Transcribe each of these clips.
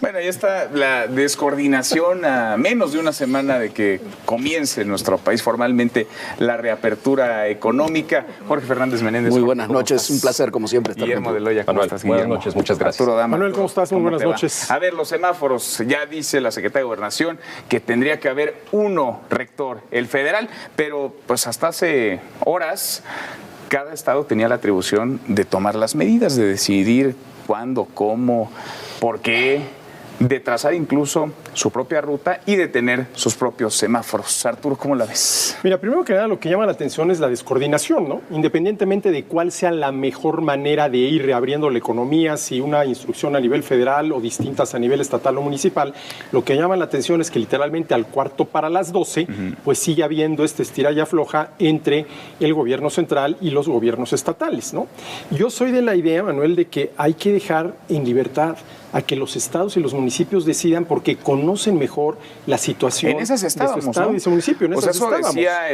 Bueno, ahí está la descoordinación a menos de una semana de que comience en nuestro país formalmente la reapertura económica. Jorge Fernández Menéndez. Muy buenas noches, un placer como siempre estar Guillermo contigo. de Loya, ¿cómo Manuel, estás, Guillermo? buenas noches, muchas gracias. Arturo Dama, Manuel, ¿cómo estás? Muy buenas noches. A ver, los semáforos, ya dice la Secretaría de Gobernación que tendría que haber uno rector, el federal, pero pues hasta hace horas cada estado tenía la atribución de tomar las medidas, de decidir cuándo, cómo, por qué, de trazar incluso su propia ruta y de tener sus propios semáforos. Arturo, ¿cómo la ves? Mira, primero que nada lo que llama la atención es la descoordinación, ¿no? Independientemente de cuál sea la mejor manera de ir reabriendo la economía, si una instrucción a nivel federal o distintas a nivel estatal o municipal, lo que llama la atención es que literalmente al 11:45, pues sigue habiendo este estira y afloja entre el gobierno central y los gobiernos estatales, ¿no? Yo soy de la idea, Manuel, de que hay que dejar en libertad a que los estados y los municipios decidan porque conocen mejor la situación en esas estábamos, de su estado, ¿no? y su municipio. En O sea, esas eso estábamos. decía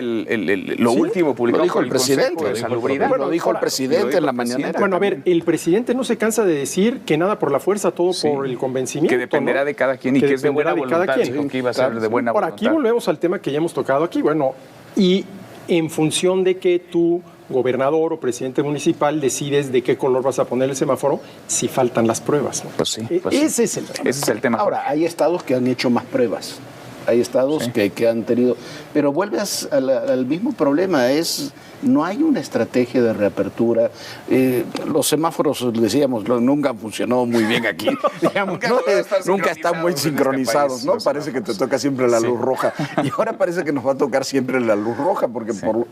lo Sí, último publicado Lo dijo por el presidente. Consejo de Salubridad. Bueno, lo dijo el presidente en la mañanera. Bueno, a ver, el presidente no se cansa de decir que nada por la fuerza, todo por el convencimiento. Que dependerá, ¿no?, de cada quien y que es de buena voluntad. Dijo que iba a ser de buena Por voluntad. aquí volvemos al tema que ya hemos tocado aquí. Bueno, y en función de que tú, gobernador o presidente municipal, decides de qué color vas a poner el semáforo si faltan las pruebas, ¿no? Pues sí. Ese es el tema. Ese es el tema. Ahora, hay estados que han hecho más pruebas. Hay estados que han tenido... Pero vuelves al mismo problema, no hay una estrategia de reapertura. Los semáforos, decíamos, nunca han funcionado muy bien aquí. Digamos, nunca están muy sincronizados, ¿no? Parece que te toca siempre la luz roja. Y ahora parece que nos va a tocar siempre la luz roja, porque por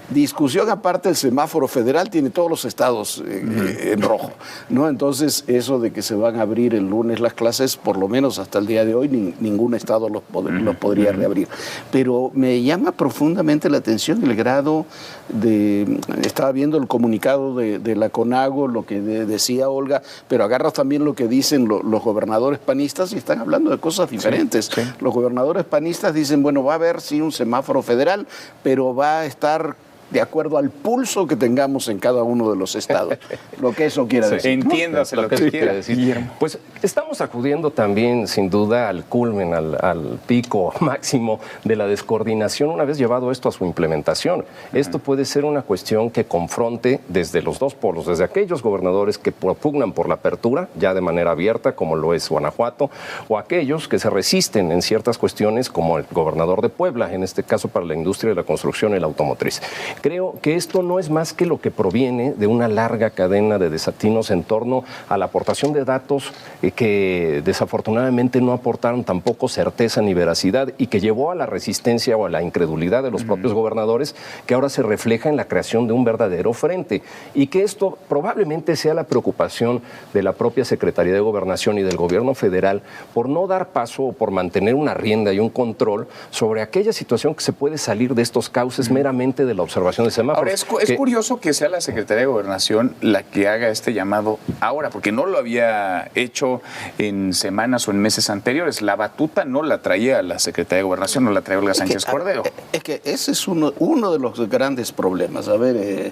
discusión aparte, el semáforo federal tiene todos los estados en rojo, ¿no? Entonces, eso de que se van a abrir el lunes las clases, por lo menos hasta el día de hoy, ningún estado los podría reabrir. Pero me llama profundamente la atención el grado de... Estaba viendo el comunicado de la CONAGO, lo que decía Olga, pero agarras también lo que dicen los gobernadores panistas y están hablando de cosas diferentes. Sí. Los gobernadores panistas dicen, bueno, va a haber sí un semáforo federal, pero va a estar de acuerdo al pulso que tengamos en cada uno de los estados. Lo que eso quiere decir. Entiéndase lo que quiere decir. Pues estamos acudiendo también, sin duda, al culmen, al pico máximo de la descoordinación una vez llevado esto a su implementación. Esto puede ser una cuestión que confronte desde los dos polos, desde aquellos gobernadores que propugnan por la apertura, ya de manera abierta, como lo es Guanajuato, o aquellos que se resisten en ciertas cuestiones, como el gobernador de Puebla, en este caso para la industria de la construcción y la automotriz. Creo que esto no es más que lo que proviene de una larga cadena de desatinos en torno a la aportación de datos que desafortunadamente no aportaron tampoco certeza ni veracidad y que llevó a la resistencia o a la incredulidad de los propios gobernadores, que ahora se refleja en la creación de un verdadero frente, y que esto probablemente sea la preocupación de la propia Secretaría de Gobernación y del gobierno federal por no dar paso o por mantener una rienda y un control sobre aquella situación que se puede salir de estos cauces meramente de la observación de semáforos. Ahora, es curioso que sea la Secretaría de Gobernación la que haga este llamado ahora, porque no lo había hecho en semanas o en meses anteriores. La batuta no la traía la Secretaría de Gobernación, no la traía Olga Sánchez Cordero. Es que ese es uno de los grandes problemas. A ver,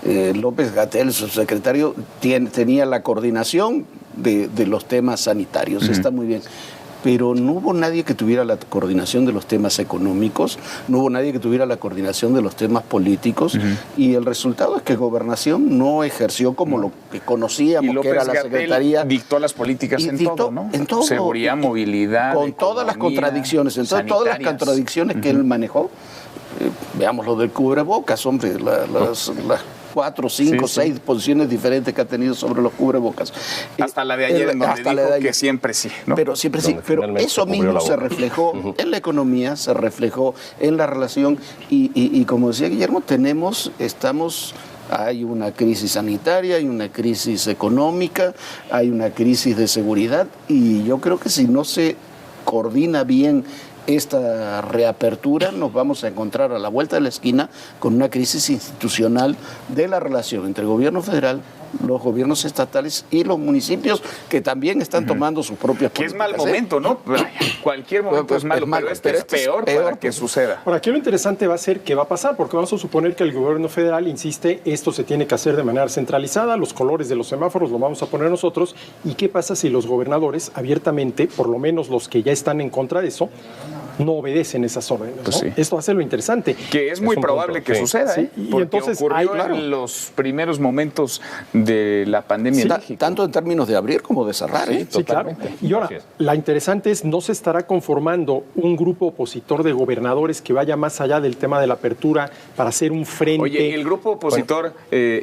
López-Gatell, su secretario, tenía la coordinación de los temas sanitarios. Está muy bien. Pero no hubo nadie que tuviera la coordinación de los temas económicos, no hubo nadie que tuviera la coordinación de los temas políticos, y el resultado es que Gobernación no ejerció como lo que conocíamos, que era la Secretaría. Dictó las políticas en todo, ¿no? En todo. Seguridad, movilidad, con todas las contradicciones, entonces todas las contradicciones que él manejó. Veamos lo del cubrebocas, hombre, las 4, 5, 6 posiciones diferentes que ha tenido sobre los cubrebocas. Hasta la de ayer, en donde dijo que siempre sí, ¿no? Pero siempre sí, pero eso mismo se reflejó en la economía, se reflejó en la relación, y como decía Guillermo, hay una crisis sanitaria, hay una crisis económica, hay una crisis de seguridad, y yo creo que si no se coordina bien esta reapertura, nos vamos a encontrar a la vuelta de la esquina con una crisis institucional de la relación entre el gobierno federal los gobiernos estatales y los municipios, que también están tomando sus propias Que es políticas. mal momento, ¿no? Cualquier momento es malo, pero este es peor para que suceda. Ahora, aquí lo interesante va a ser qué va a pasar, porque vamos a suponer que el gobierno federal insiste, esto se tiene que hacer de manera centralizada, los colores de los semáforos los vamos a poner nosotros, y qué pasa si los gobernadores abiertamente, por lo menos los que ya están en contra de eso, no obedecen esas órdenes, ¿no? Pues sí. Esto va a ser lo interesante. Que es muy probable que suceda, Sí, ¿eh? y Porque entonces, ocurrió claro. en los primeros momentos de la pandemia en México. Tanto en términos de abrir como de cerrar. ¿eh? Sí, claro. Y ahora, Así es. la interesante es, no se estará conformando un grupo opositor de gobernadores que vaya más allá del tema de la apertura para hacer un frente. Oye, ¿el grupo opositor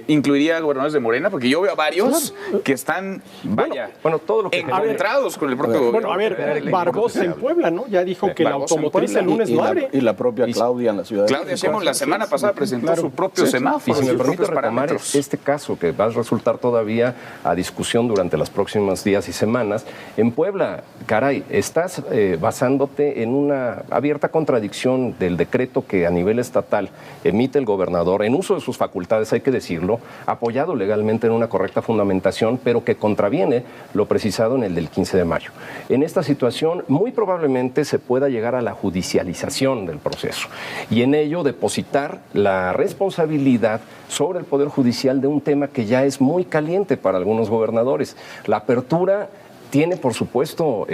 incluiría a gobernadores de Morena? Porque yo veo a varios que están, Bueno, todo lo que encontrados con el propio Bueno, gobierno. a ver, Barbosa en Puebla, ¿no? Ya dijo que la Barbosa en automotriz Puebla el lunes no abre. Y la propia Claudia en la ciudad de Claudia México. Sheinbaum la semana pasada presentó su propio Y semáforo, si me sus permite propios retomar parámetros. este caso que va a resultar todavía a discusión durante los próximos días y semanas, en Puebla, caray, estás basándote en una abierta contradicción del decreto que a nivel estatal emite el gobernador, en uso de sus facultades, hay que decirlo, apoyado legalmente en una correcta fundamentación, pero que contraviene lo precisado en el del 15 de mayo. En esta situación, muy probablemente se pueda llegar a la judicialización del proceso y en ello depositar la responsabilidad sobre el Poder Judicial de un tema que ya es muy caliente para algunos gobernadores. La apertura tiene, por supuesto,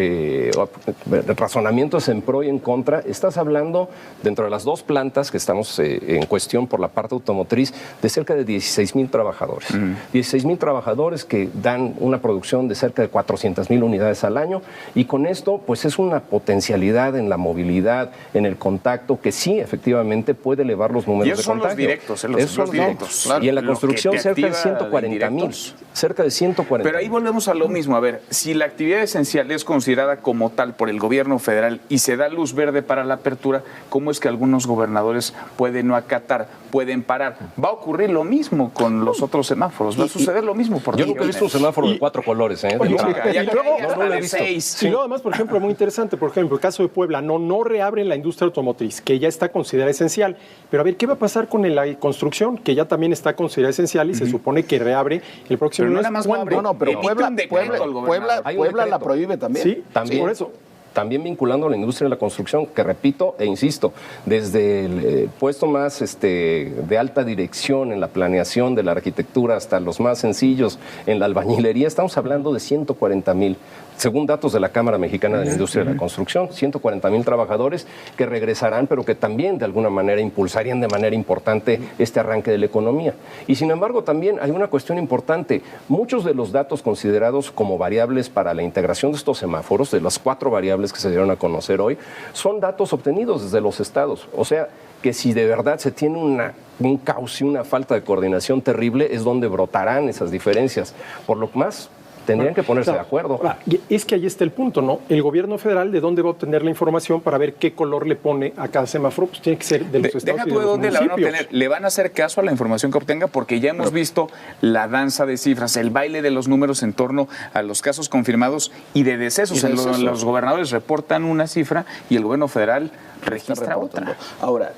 razonamientos en pro y en contra. Estás hablando, dentro de las dos plantas que estamos en cuestión por la parte automotriz, de cerca de 16,000 trabajadores. 16,000 trabajadores que dan una producción de cerca de 400,000 unidades al año, y con esto, pues es una potencialidad en la movilidad, en el contacto, que sí, efectivamente, puede elevar los números Y de esos son contagio. los directos, Esos son los directos. Y en la Lo construcción que te cerca de activa 140,000. indirectos. Cerca de 140,000. Pero ahí volvemos a lo mismo. A ver, si la actividad esencial es considerada como tal por el gobierno federal y se da luz verde para la apertura, ¿cómo es que algunos gobernadores pueden no acatar, pueden parar? Va a ocurrir lo mismo con los otros semáforos. Va a suceder lo mismo por Yo nunca he visto un semáforo de 4 colores. Oye, de sí, entrada. pero- Ya y luego- hasta no lo he de visto. 6. Sí, luego además, por ejemplo, muy interesante, por ejemplo, el caso de Puebla, no reabren la industria automotriz, que ya está considerada esencial. Pero a ver, ¿qué va a pasar con la construcción, que ya también está considerada esencial y se supone que reabre el próximo Pero no lunes? nada más ¿Cuándo? abre. No, no, pero Emite Puebla, un decreto el gobernador. Hay un Puebla la decreto. prohíbe también. Sí, También, por eso. También vinculando a la industria de la construcción, que repito e insisto, desde el puesto más de alta dirección en la planeación de la arquitectura hasta los más sencillos en la albañilería, estamos hablando de 140,000. Según datos de la Cámara Mexicana de la Industria de la Construcción, 140,000 trabajadores que regresarán, pero que también de alguna manera impulsarían de manera importante este arranque de la economía. Y sin embargo también hay una cuestión importante. Muchos de los datos considerados como variables para la integración de estos semáforos, de las 4 variables que se dieron a conocer hoy, son datos obtenidos desde los estados. O sea, que si de verdad se tiene un caos y una falta de coordinación terrible, es donde brotarán esas diferencias. Por lo más, tendrían que ponerse de acuerdo. Ahora, y es que ahí está el punto, ¿no? El gobierno federal, ¿de dónde va a obtener la información para ver qué color le pone a cada semáforo? Pues tiene que ser de los estados Deja y tú de de los dónde la van a municipios. obtener. Le van a hacer caso a la información que obtenga, porque ya hemos visto la danza de cifras, el baile de los números en torno a los casos confirmados y de decesos. Y de decesos. Los gobernadores reportan una cifra y el gobierno federal registra reportando. otra. Ahora,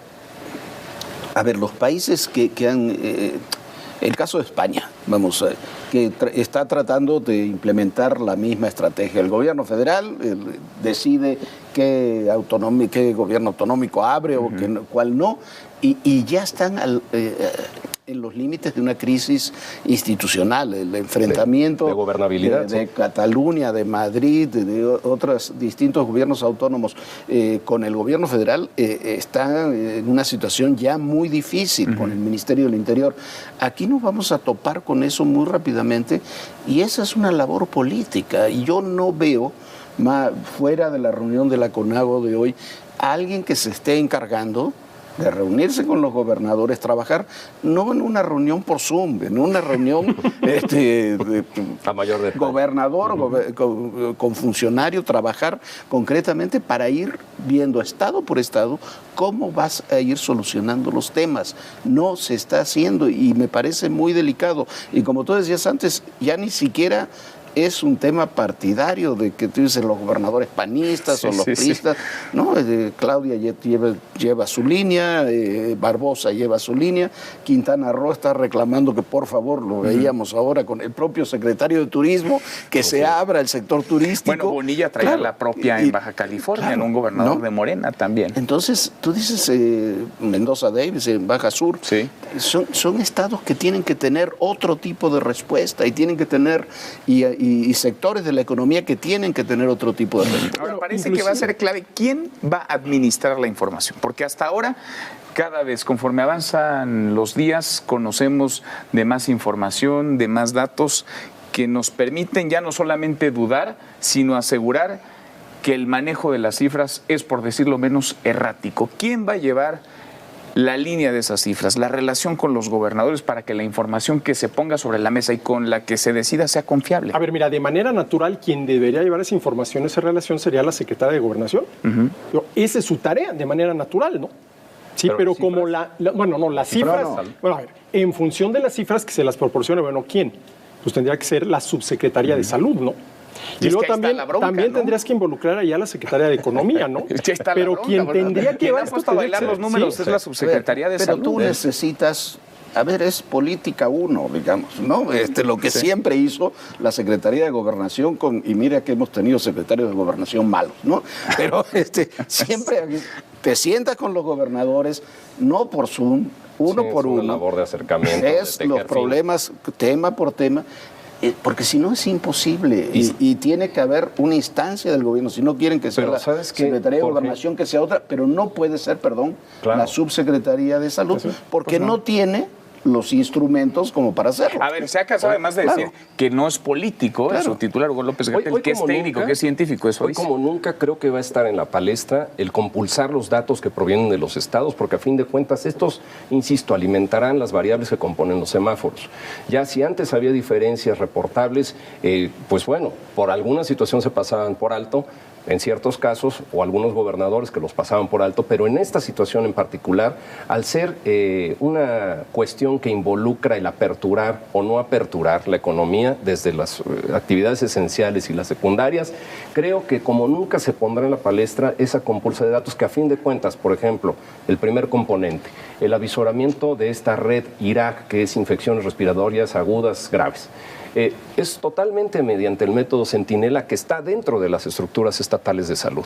a ver, los países que han... el caso de España, que está tratando de implementar la misma estrategia. El gobierno federal decide qué gobierno autonómico abre o cuál no, y ya están en los límites de una crisis institucional, el enfrentamiento de gobernabilidad, de Cataluña, de Madrid, de otros distintos gobiernos autónomos con el gobierno federal, está en una situación ya muy difícil con el Ministerio del Interior. Aquí nos vamos a topar con eso muy rápidamente y esa es una labor política. Y yo no veo, fuera de la reunión de la CONAGO de hoy, a alguien que se esté encargando de reunirse con los gobernadores, trabajar no en una reunión por Zoom, en una reunión A mayor detalle. gobernador, con funcionario, trabajar concretamente para ir viendo estado por estado cómo vas a ir solucionando los temas. No se está haciendo y me parece muy delicado. Y como tú decías antes, ya ni siquiera es un tema partidario de que tú dices los gobernadores panistas o los priistas. No, Claudia lleva su línea, Barbosa lleva su línea, Quintana Roo está reclamando que por favor, lo veíamos ahora con el propio secretario de Turismo, que se abra el sector turístico. Bueno, Bonilla traía la propia en Baja California, en un gobernador de Morena también. Entonces, tú dices Mendoza Davis, en Baja Sur, son estados que tienen que tener otro tipo de respuesta y tienen que tener, y sectores de la economía que tienen que tener otro tipo de respuesta. Ahora, parece que va a ser clave quién va a administrar la información, porque hasta ahora, cada vez conforme avanzan los días, conocemos de más información, de más datos que nos permiten ya no solamente dudar, sino asegurar que el manejo de las cifras es, por decirlo menos, errático. ¿Quién va a llevar la línea de esas cifras, la relación con los gobernadores para que la información que se ponga sobre la mesa y con la que se decida sea confiable? A ver, mira, de manera natural, quien debería llevar esa información, esa relación, sería la secretaria de Gobernación. Esa es su tarea, de manera natural, ¿no? Sí, pero como las cifras, bueno, a ver, en función de las cifras que se las proporcione, bueno, ¿quién? Pues tendría que ser la subsecretaría de Salud, ¿no? Y luego también tendrías que involucrar allá a la Secretaria de Economía, ¿no? Pero quien tendría que llevar a bailar los números es la Subsecretaría de Salud. Pero tú necesitas, a ver, es política uno, digamos, ¿no? Lo que siempre hizo la Secretaría de Gobernación y mira que hemos tenido secretarios de Gobernación malos, ¿no? Pero siempre te sientas con los gobernadores, no por Zoom, uno por uno. Una labor de acercamiento. Es los problemas, tema por tema. Porque si no es imposible y tiene que haber una instancia del gobierno. Si no quieren que sea la Secretaría de Gobernación, que sea otra, pero no puede ser, la Subsecretaría de Salud, porque no tiene los instrumentos como para hacerlo. A ver, se ha cansado además de decir que no es político, su titular Hugo López-Gatell, que es técnico, que es científico. Eso hoy como nunca creo que va a estar en la palestra el compulsar los datos que provienen de los estados, porque a fin de cuentas estos, insisto, alimentarán las variables que componen los semáforos. Ya si antes había diferencias reportables, pues bueno, por alguna situación se pasaban por alto, en ciertos casos, o algunos gobernadores que los pasaban por alto, pero en esta situación en particular, al ser una cuestión que involucra el aperturar o no aperturar la economía desde las actividades esenciales y las secundarias, creo que como nunca se pondrá en la palestra esa compulsa de datos que a fin de cuentas, por ejemplo, el primer componente, el avisoramiento de esta red IRAC, que es infecciones respiratorias agudas graves. Es totalmente mediante el método Centinela que está dentro de las estructuras estatales de salud.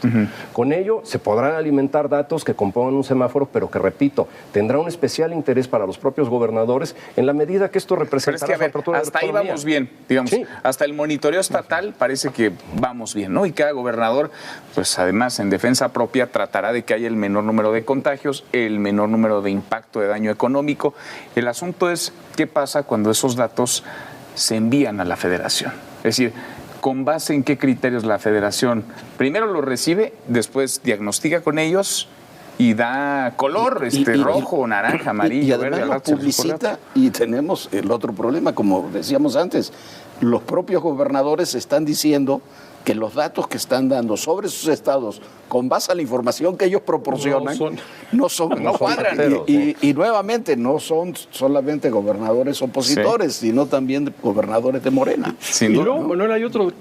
Con ello se podrán alimentar datos que compongan un semáforo, pero que, repito, tendrá un especial interés para los propios gobernadores en la medida que esto representará la apertura de la hasta ahí economía. vamos bien, digamos. Sí. Hasta el monitoreo estatal parece que vamos bien, ¿no? Y cada gobernador, pues además en defensa propia, tratará de que haya el menor número de contagios, el menor número de impacto de daño económico. El asunto es qué pasa cuando esos datos se envían a la federación. Es decir, ¿con base en qué criterios la federación primero lo recibe, después diagnostica con ellos y da color, rojo, naranja, amarillo, y además verde, lo publicita? Y tenemos el otro problema, como decíamos antes, los propios gobernadores están diciendo que los datos que están dando sobre sus estados con base a la información que ellos proporcionan no cuadran. Y nuevamente no son solamente gobernadores opositores, sino también gobernadores de Morena. Sin duda, luego, Manuel, hay otro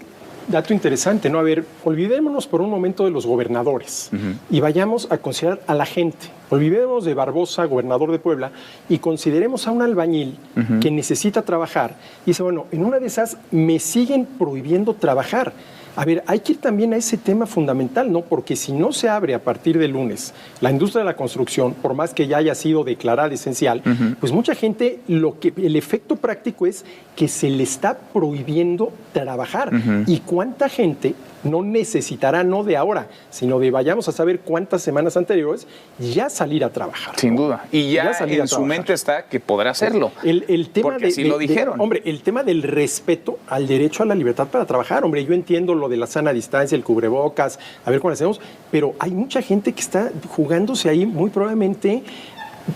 dato interesante, ¿no? A ver, olvidémonos por un momento de los gobernadores y vayamos a considerar a la gente. Olvidemos de Barbosa, gobernador de Puebla, y consideremos a un albañil que necesita trabajar y dice, bueno, en una de esas me siguen prohibiendo trabajar. A ver, hay que ir también a ese tema fundamental, ¿no? Porque si no se abre a partir del lunes la industria de la construcción, por más que ya haya sido declarada esencial, pues mucha gente, el efecto práctico es que se le está prohibiendo trabajar. ¿Y cuánta gente no necesitará, no de ahora, sino de vayamos a saber cuántas semanas anteriores, ya salir a trabajar? Sin duda. Y ya en su mente está que podrá hacerlo. El tema porque así lo dijeron. Hombre, el tema del respeto al derecho a la libertad para trabajar. Hombre, yo entiendo lo de la sana distancia, el cubrebocas, a ver cómo lo hacemos, pero hay mucha gente que está jugándose ahí muy probablemente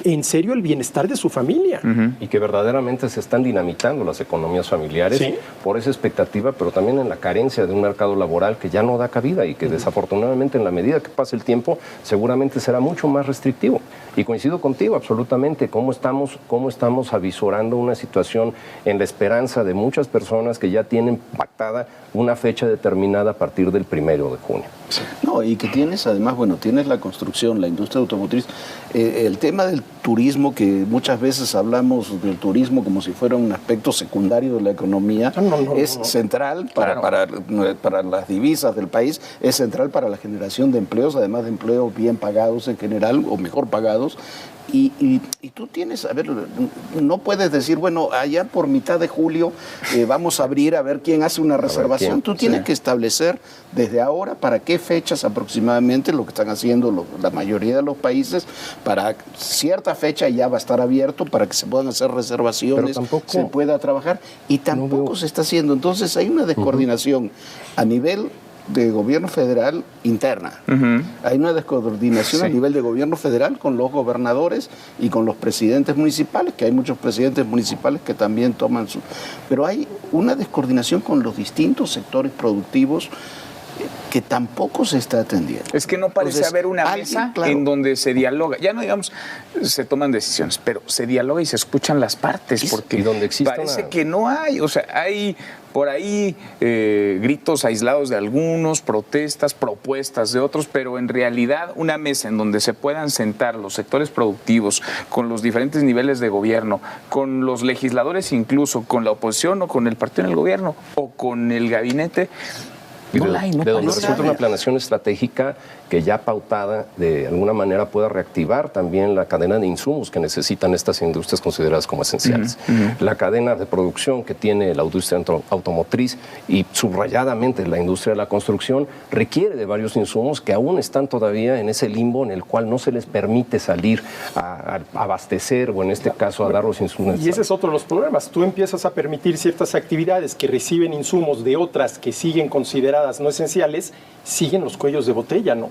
en serio el bienestar de su familia. Y que verdaderamente se están dinamitando las economías familiares por esa expectativa, pero también en la carencia de un mercado laboral que ya no da cabida y que desafortunadamente en la medida que pase el tiempo seguramente será mucho más restrictivo. Y coincido contigo absolutamente, cómo estamos avisorando una situación en la esperanza de muchas personas que ya tienen pactada una fecha determinada a partir del 1 de junio. No, y que tienes además, bueno, tienes la construcción, la industria automotriz, el tema del turismo, que muchas veces hablamos del turismo como si fuera un aspecto secundario de la economía, es central para las divisas del país, es central para la generación de empleos, además de empleos bien pagados en general, o mejor pagados. Y tú tienes, a ver, no puedes decir, bueno, allá por mitad de julio vamos a abrir a ver quién hace una reservación. Tú tienes que establecer desde ahora para qué fechas aproximadamente, lo que están haciendo la mayoría de los países, para cierta fecha ya va a estar abierto para que se puedan hacer reservaciones, se pueda trabajar, y tampoco se está haciendo. Entonces hay una descoordinación a nivel de gobierno federal interna. Hay una descoordinación a nivel de gobierno federal con los gobernadores y con los presidentes municipales, que hay muchos presidentes municipales que también toman su... Pero hay una descoordinación con los distintos sectores productivos que tampoco se está atendiendo. Es que no parece haber una mesa en donde se dialoga. Ya no digamos se toman decisiones, pero se dialoga y se escuchan las partes, porque y donde parece que no hay. O sea, hay por ahí gritos aislados de algunos, protestas, propuestas de otros, pero en realidad una mesa en donde se puedan sentar los sectores productivos con los diferentes niveles de gobierno, con los legisladores incluso, con la oposición o con el partido en el gobierno o con el gabinete. De donde resulta una planeación estratégica que ya pautada de alguna manera pueda reactivar también la cadena de insumos que necesitan estas industrias consideradas como esenciales. La cadena de producción que tiene la industria automotriz y subrayadamente la industria de la construcción requiere de varios insumos que aún están todavía en ese limbo en el cual no se les permite salir a abastecer o en este caso a dar los insumos. Y ese es otro de los problemas. Tú empiezas a permitir ciertas actividades que reciben insumos de otras que siguen consideradas no esenciales, siguen los cuellos de botella, ¿no?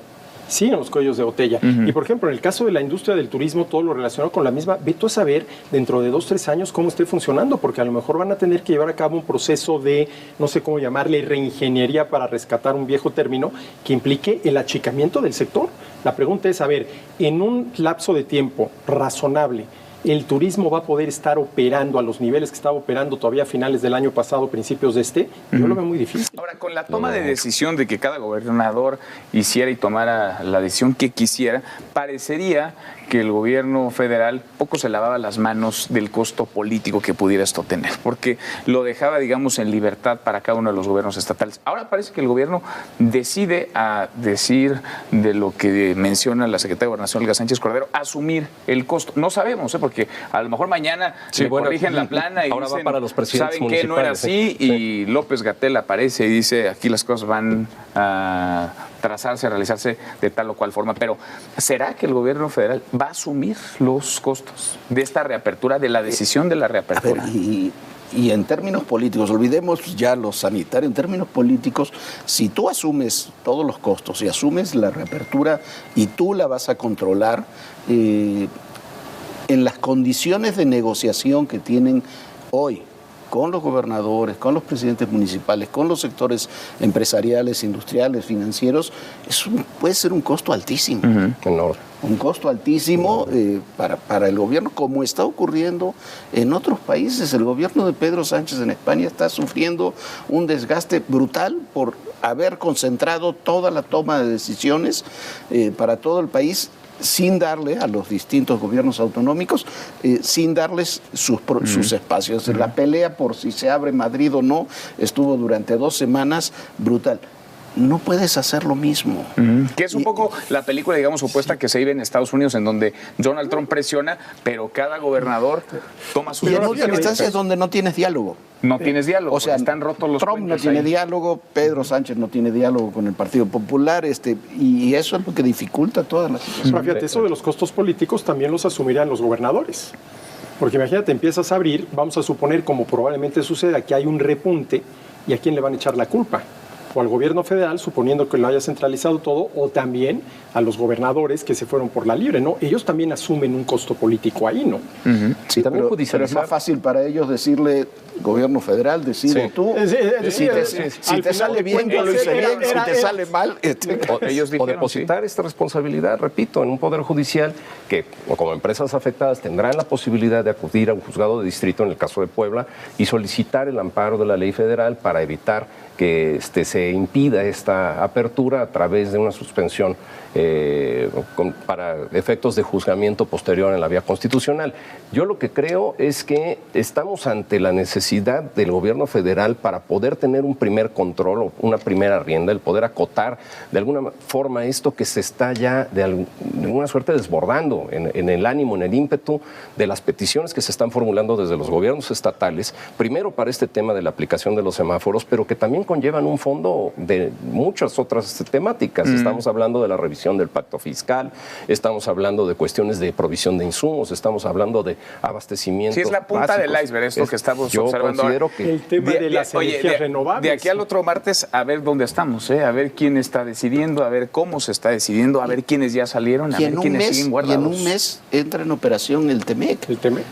Siguen los cuellos de botella. Y, por ejemplo, en el caso de la industria del turismo, todo lo relacionado con la misma, ve tú a saber dentro de 2 o 3 años cómo esté funcionando, porque a lo mejor van a tener que llevar a cabo un proceso de, no sé cómo llamarle, reingeniería para rescatar un viejo término que implique el achicamiento del sector. La pregunta es, a ver, en un lapso de tiempo razonable, ¿el turismo va a poder estar operando a los niveles que estaba operando todavía a finales del año pasado, principios de este? Yo lo veo muy difícil. Ahora, con la toma de decisión de que cada gobernador hiciera y tomara la decisión que quisiera, parecería que el gobierno federal poco se lavaba las manos del costo político que pudiera esto tener, porque lo dejaba, digamos, en libertad para cada uno de los gobiernos estatales. Ahora parece que el gobierno decide, a decir de lo que menciona la secretaria de Gobernación, Olga Sánchez Cordero, asumir el costo. No sabemos, porque a lo mejor mañana corrigen la plana y ahora dicen, va para los presidentes ¿saben qué? No era así, y López-Gatell aparece y dice, aquí las cosas van a trazarse, a realizarse de tal o cual forma. Pero ¿será que el gobierno federal va a asumir los costos de esta reapertura, de la decisión de la reapertura? A ver, y en términos políticos, olvidemos ya lo sanitario, en términos políticos, si tú asumes todos los costos y asumes la reapertura y tú la vas a controlar, en las condiciones de negociación que tienen hoy con los gobernadores, con los presidentes municipales, con los sectores empresariales, industriales, financieros, puede ser un costo altísimo. Enorme. Un costo altísimo para el gobierno, como está ocurriendo en otros países. El gobierno de Pedro Sánchez en España está sufriendo un desgaste brutal por haber concentrado toda la toma de decisiones para todo el país, sin darle a los distintos gobiernos autonómicos, sin darles sus espacios. La pelea por si se abre Madrid o no estuvo durante 2 semanas brutal. No puedes hacer lo mismo. Que es un poco la película, digamos, opuesta que se vive en Estados Unidos, en donde Donald Trump presiona, pero cada gobernador toma su... Y en otras instancias donde no tienes diálogo. No tienes diálogo, o sea, están rotos los Trump no tiene diálogo, Pedro Sánchez no tiene diálogo con el Partido Popular, y eso es lo que dificulta toda la situación. Pero fíjate, eso de los costos políticos también los asumirían los gobernadores. Porque imagínate, empiezas a abrir, vamos a suponer, como probablemente suceda, que hay un repunte, ¿y a quién le van a echar la culpa? o al gobierno federal, suponiendo que lo haya centralizado todo, o también a los gobernadores que se fueron por la libre, ¿no? Ellos también asumen un costo político ahí, ¿no? Sí, también pero es más fácil para ellos decirle, gobierno federal, decide tú. Si te sale bien, yo lo hice bien. Si te sale mal, o depositar esta responsabilidad, repito, en un poder judicial que, como empresas afectadas, tendrán la posibilidad de acudir a un juzgado de distrito, en el caso de Puebla, y solicitar el amparo de la ley federal para evitar que se impida esta apertura a través de una suspensión para efectos de juzgamiento posterior en la vía constitucional. Yo lo que creo es que estamos ante la necesidad del gobierno federal para poder tener un primer control o una primera rienda, el poder acotar de alguna forma esto que se está ya de alguna suerte desbordando en el ánimo, en el ímpetu de las peticiones que se están formulando desde los gobiernos estatales, primero para este tema de la aplicación de los semáforos, pero que también conllevan un fondo de muchas otras temáticas. Estamos hablando de la revisión del pacto fiscal, estamos hablando de cuestiones de provisión de insumos, estamos hablando de abastecimiento. Sí, es la punta básicos. del iceberg, esto que estamos observando ahora. Que el tema de las energías renovables. De aquí al otro martes, a ver dónde estamos, a ver quién está decidiendo, a ver cómo se está decidiendo, a ver quiénes ya salieron, a ver quiénes siguen guardados. Y en un mes entra en operación el TEMEC. El TEMEC.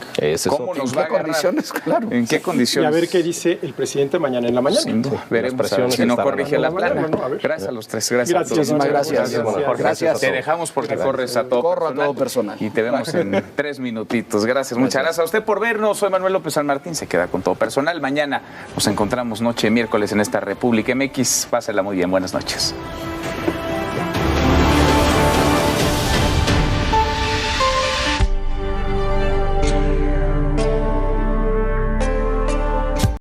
¿Cómo nos va a agarrar? Condiciones? Claro. ¿En qué condiciones? Y a ver qué dice el presidente mañana en la mañana. Sin duda. Veremos si no corrige la plana. Gracias a los tres. Gracias a todos. Muchísimas gracias. Gracias. Te dejamos porque corres a todo Corro personal. a todo personal. Y te vemos en 3 minutitos. Gracias. Muchas gracias a usted por vernos. Soy Manuel López San Martín. Se queda con todo personal. Mañana nos encontramos noche miércoles en esta República MX. Pásela muy bien. Buenas noches.